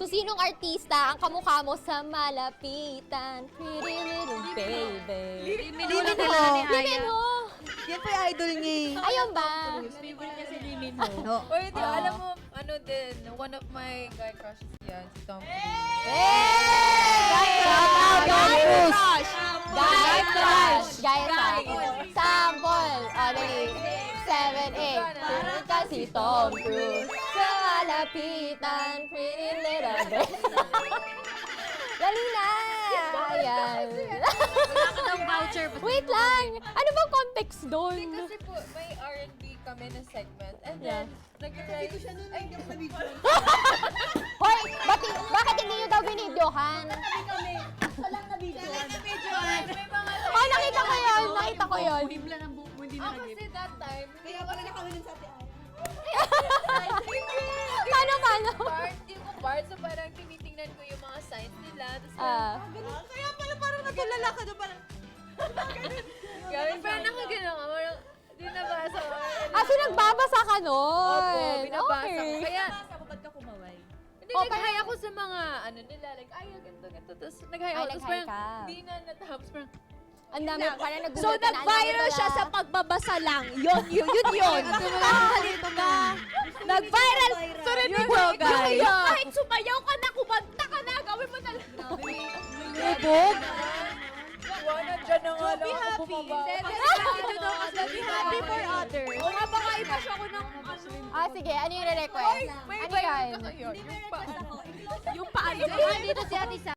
So, sinong artista ang kamukha mo sa malapitan? Pretty little baby. Limin Ho. Limin Ho. Yan po yung idol niya. Ayun ba? Favorite niya si Limin Ho. No. Uy, di, alam mo, ano din, one of my guy crushes yan, si Tom Cruise. Guy crush! Guy crush! Guy crush! Sample! O, dali. 7, 8. Turun ka si Tom Cruise. Sa malapitan, pretty little baby. Dali na! Ayan. Wala ka daw voucher. Wait lang! Ano bang context doon? Kasi po, may R&B kami na segment. And Yeah. then, nag-try. Hindi ko siya ay, Hoy! Bakit hindi nyo daw binidyohan? may mga Oh, nakita ko yun! Nakita ko yun! Bibla ng buhok mo, hindi Ako nakagip. kasi that time, Kaya pala na kami nun sa ate Aya. Paano? yung part, so parang tinitingnan ko yung mga signs nila. Tapos Kaya pala parang natulala ka doon parang... gawin parang nakagano ka, parang di nabasa ko. So nagbabasa ka nun? Opo, binabasa ko. Okay. Kaya, Ba't ka kumaway? hindi, Oh, nag-hi ako sa mga, ano nila, like, ay, ganito. Tapos nag-hi Ay, ako. Tapos nag-hi parang, ka. hindi na natapos. Parang, Ang dami, parang nagulat So, ka na, ang dami nag-viral siya pala. sa pagbabasa lang. Yun. Nag-viral. Sorry, Yun daw, guys. Kahit sumayaw ka na, kumanta ka na, gawin mo na lang. Lubog? wala dyan na nga lang ako bumaba. Be happy for others. O nga, baka iba siya ko ng Sige, ano yung re-request? May Ano viral yan? ka kayo. Yung paano. yung paano. Dito si Ate Sa.